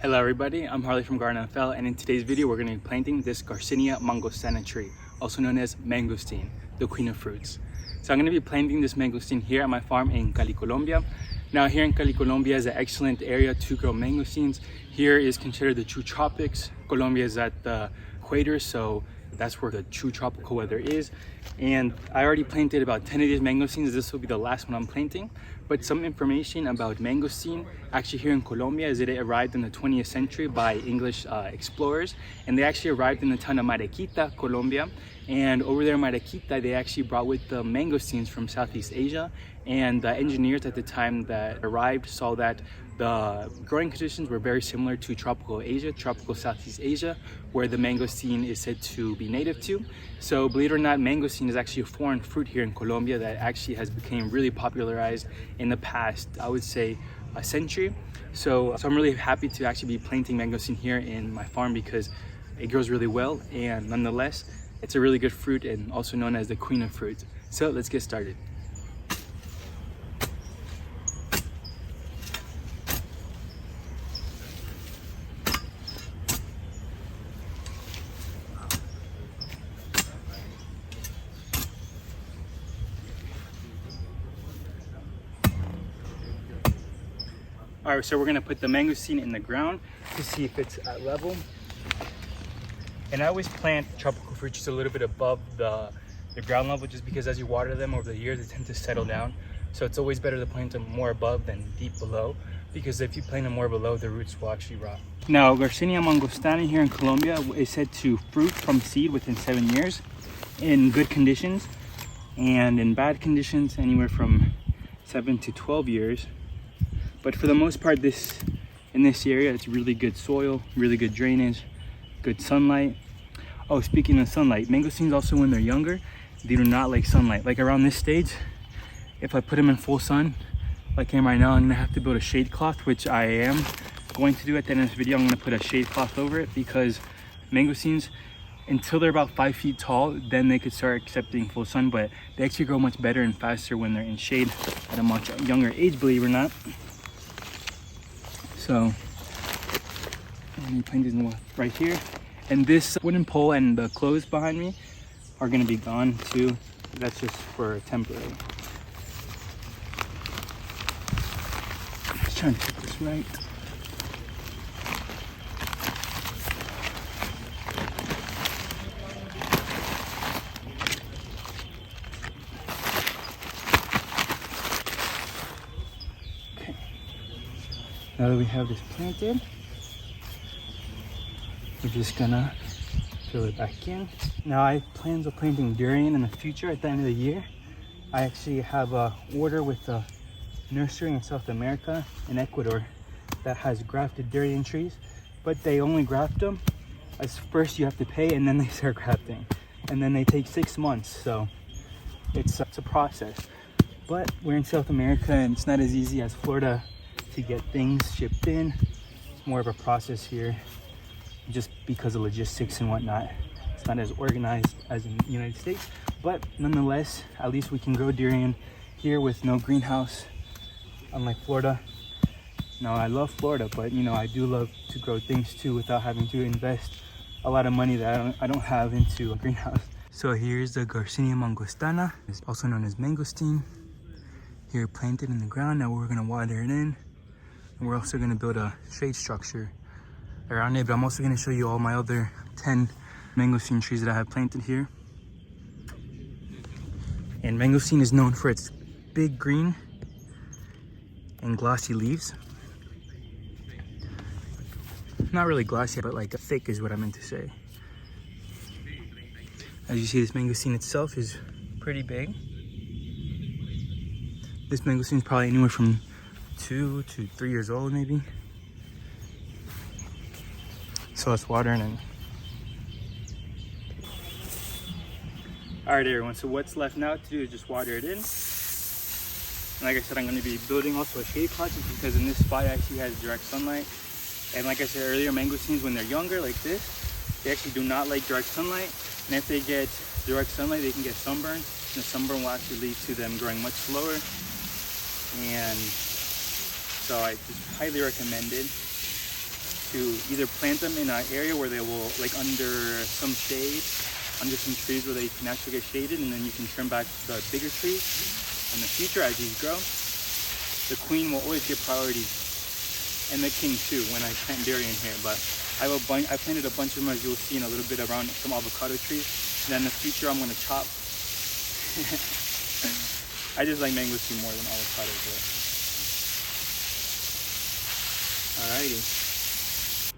Hello everybody, I'm Harley from Garden FL, and in today's video we're going to be planting this Garcinia mangostana tree, also known as mangosteen, the queen of fruits. So I'm going to be planting this mangosteen here at my farm in Cali, Colombia. Now here in Cali, Colombia is an excellent area to grow mangosteens. Here is considered the true tropics. Colombia is at the equator, so that's where the true tropical weather is. And I already planted about 10 of these mangosteens. This will be the last one I'm planting. But some information about mangosteen actually here in Colombia is that it arrived in the 20th century by English explorers, and they actually arrived in the town of Mariquita, Colombia. And over there in Mariquita, they actually brought with the mangosteens from Southeast Asia, and the engineers at the time that arrived saw that the growing conditions were very similar to tropical Asia, tropical Southeast Asia, where the mangosteen is said to be native to. So believe it or not, mangosteen is actually a foreign fruit here in Colombia that actually has become really popularized in the past, I would say, a century. So I'm really happy to actually be planting mangosteen here in my farm because it grows really well, and nonetheless, it's a really good fruit and also known as the queen of fruits. So let's get started. All right, so we're gonna put the mangosteen in the ground to see if it's at level. And I always plant tropical fruits just a little bit above the ground level, just because as you water them over the years, they tend to settle down. So it's always better to plant them more above than deep below, because if you plant them more below, the roots will actually rot. Now, Garcinia mangostana here in Colombia is said to fruit from seed within 7 years in good conditions, and in bad conditions, anywhere from 7 to 12 years. But for the most part, in this area, it's really good soil, really good drainage, good sunlight. Oh, speaking of sunlight, mangosteens also, when they're younger, they do not like sunlight. Like around this stage, if I put them in full sun, like I am right now, I'm gonna have to build a shade cloth, which I am going to do at the end of this video. I'm gonna put a shade cloth over it because mangosteens, until they're about 5 feet tall, then they could start accepting full sun, but they actually grow much better and faster when they're in shade at a much younger age, believe it or not. So let me plant these right here, and this wooden pole and the clothes behind me are going to be gone too. That's just for temporary. Just trying to get this right. Now that we have this planted, we're just gonna fill it back in. Now I plan on planting durian in the future at the end of the year. I actually have a order with a nursery in South America, in Ecuador, that has grafted durian trees, but they only graft them as first you have to pay, and then they start grafting. And then they take 6 months, so it's a process. But we're in South America and it's not as easy as Florida to get things shipped in. It's more of a process here just because of logistics and whatnot. It's not as organized as in the United States, but nonetheless, at least we can grow durian here with no greenhouse, unlike Florida. Now, I love Florida, but I do love to grow things too without having to invest a lot of money that I don't have into a greenhouse. So here's the Garcinia mangostana, it's also known as mangosteen, here planted in the ground. Now we're gonna water it in. And we're also going to build a shade structure around it, but I'm also going to show you all my other 10 mangosteen trees that I have planted here. And mangosteen is known for its big green and glossy leaves. Not really glossy, but like thick is what I meant to say. As you see, this mangosteen itself is pretty big. This mangosteen is probably anywhere from 2 to 3 years old, maybe. So let's water it in. All right, everyone, so what's left now to do is just water it in. And like I said, I'm going to be building also a shade cloth because in this spot it actually has direct sunlight. And like I said earlier, mangosteens, when they're younger like this, they actually do not like direct sunlight. And if they get direct sunlight, they can get sunburn. And the sunburn will actually lead to them growing much slower. And so I just highly recommend it. to either plant them in an area where they will, like under some shade, under some trees where they can actually get shaded, and then you can trim back the bigger trees in the future as these grow. The queen will always get priority, and the king too when I plant dairy in here. But I planted a bunch of them, as you'll see in a little bit, around some avocado trees. And then in the future I'm gonna chop. I just like mangosteen more than avocado.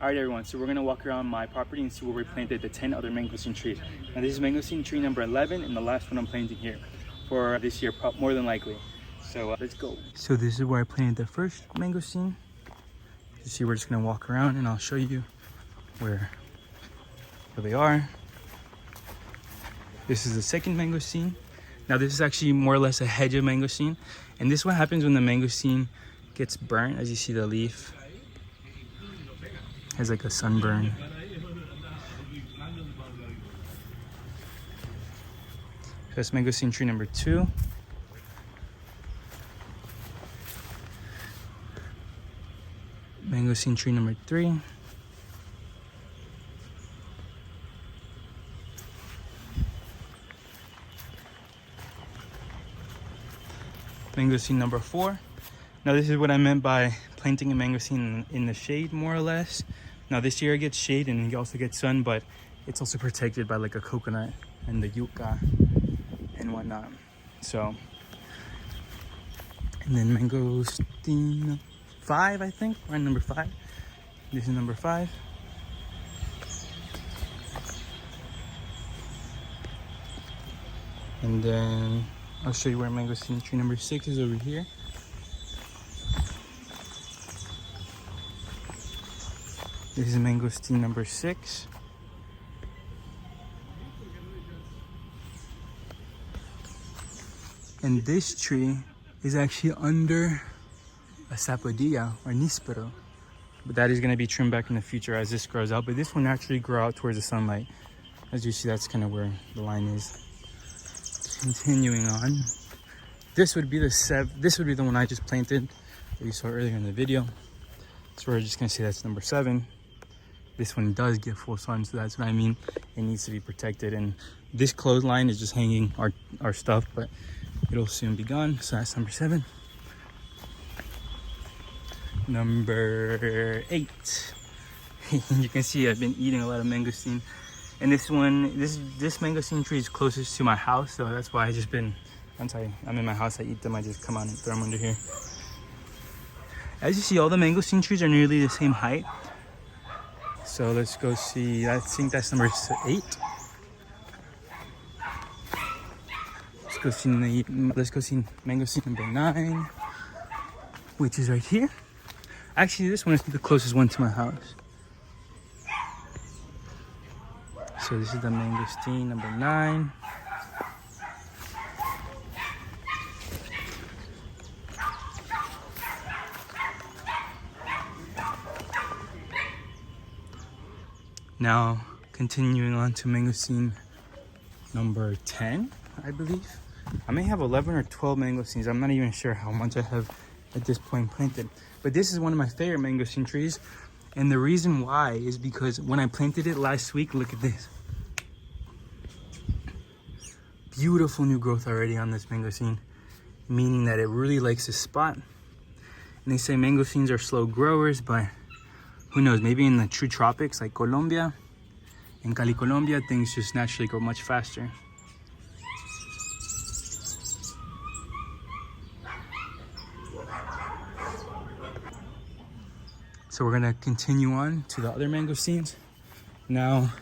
Alright everyone, so we're gonna walk around my property and see where we planted the 10 other mangosteen trees. Now this is mangosteen tree number 11 and the last one I'm planting here for this year, more than likely. So let's go. So this is where I planted the first mangosteen. You see, we're just gonna walk around and I'll show you where they are. This is the second mangosteen. Now this is actually more or less a hedge of mangosteen, and this is what happens when the mangosteen gets burnt. As you see, the leaf has like a sunburn. That's mangosteen tree number 2. Mangosteen tree number 3. Mangosteen number 4. Now this is what I meant by planting a mangosteen in the shade, more or less. Now this year it gets shade and you also get sun, but it's also protected by like a coconut and the yucca and whatnot. So, and then mangosteen 5, I think, or number 5. This is number 5. And then I'll show you where mangosteen tree number 6 is, over here. This is mangosteen number 6. And this tree is actually under a sapodilla or nispero. But that is going to be trimmed back in the future as this grows out. But this will naturally grow out towards the sunlight. As you see, that's kind of where the line is. Continuing on, this would be the one I just planted that you saw earlier in the video. So we're just gonna say that's number 7. This one does get full sun, so that's what I mean. It needs to be protected, and this clothesline is just hanging our stuff, but it'll soon be gone. So that's number 7. Number 8. You can see I've been eating a lot of mangosteen. And this mangosteen tree is closest to my house, so that's why once I'm in my house, I eat them. I just come out and throw them under here. As you see, all the mangosteen trees are nearly the same height. So let's go see, I think that's number 8. Let's go see mangosteen number 9, which is right here. Actually, this one is the closest one to my house. So this is the mangosteen number 9. Now, continuing on to mangosteen number 10, I believe. I may have 11 or 12 mangosteens. I'm not even sure how much I have at this point planted. But this is one of my favorite mangosteen trees. And the reason why is because when I planted it last week, look at this. Beautiful new growth already on this mangosteen, meaning that it really likes this spot. And they say mangosteens are slow growers, but who knows, maybe in the true tropics like Colombia, in Cali, Colombia, things just naturally grow much faster. So we're gonna continue on to the other mangosteens. Now,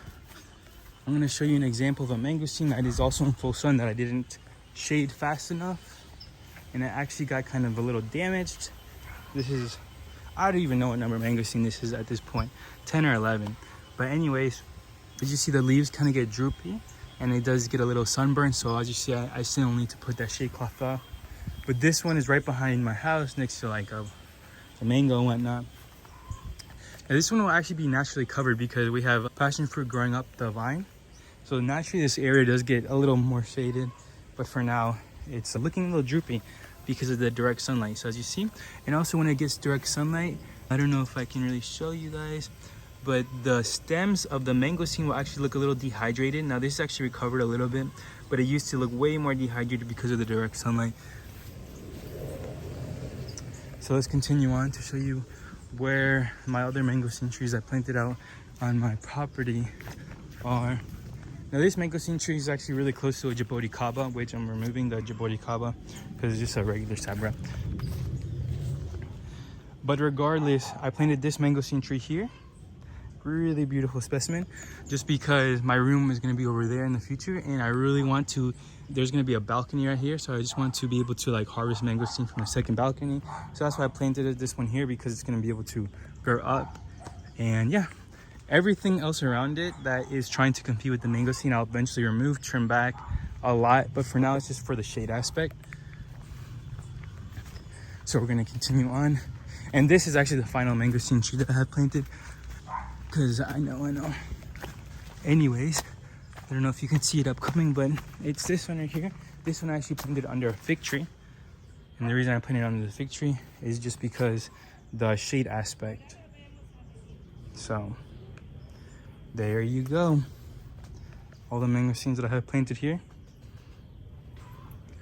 I'm gonna show you an example of a mangosteen that is also in full sun that I didn't shade fast enough. And it actually got kind of a little damaged. This is, I don't even know what number mangosteen this is at this point, 10 or 11. But anyways, as you see, the leaves kind of get droopy and it does get a little sunburn. So as you see, I still need to put that shade cloth off. But this one is right behind my house next to like a mango and whatnot. Now this one will actually be naturally covered because we have passion fruit growing up the vine. So naturally this area does get a little more shaded, but for now it's looking a little droopy because of the direct sunlight. So as you see, and also when it gets direct sunlight, I don't know if I can really show you guys, but the stems of the mangosteen will actually look a little dehydrated. Now this is actually recovered a little bit, but it used to look way more dehydrated because of the direct sunlight. So let's continue on to show you where my other mangosteen trees I planted out on my property are. Now this mangosteen tree is actually really close to a jaboticaba, which I'm removing the jaboticaba because it's just a regular sabra. But regardless, I planted this mangosteen tree here. Really beautiful specimen, just because my room is going to be over there in the future, and I really want to, there's going to be a balcony right here, so I just want to be able to like harvest mangosteen from a second balcony. So that's why I planted this one here, because it's going to be able to grow up. And yeah, everything else around it that is trying to compete with the mangosteen, I'll eventually remove, trim back a lot, but for now it's just for the shade aspect. So we're going to continue on, and this is actually the final mangosteen tree that I have planted, because I know. Anyways, I don't know if you can see it upcoming, but it's this one right here. This one I actually planted under a fig tree, and the reason I planted it under the fig tree is just because the shade aspect. So there you go, all the mangosteens that I have planted here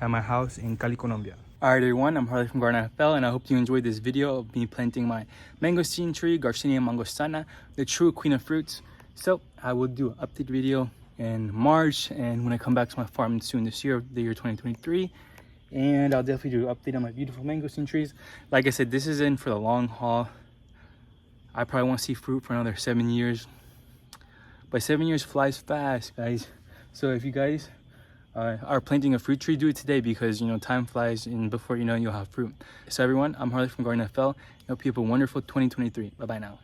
at my house in Cali, Colombia. Alright everyone, I'm Harley from Garcinia FL, and I hope you enjoyed this video of me planting my mangosteen tree, Garcinia mangostana, the true queen of fruits. So I will do an update video in March, and when I come back to my farm soon this year, the year 2023, and I'll definitely do an update on my beautiful mangosteen trees. Like I said, this is in for the long haul. I probably won't see fruit for another 7 years, but 7 years flies fast, guys. So if you guys are planting a fruit tree, do it today, because you know time flies, and before you know, you'll have fruit. So everyone, I'm Harley from Garcinia FL. I hope you have a wonderful 2023. Bye bye now.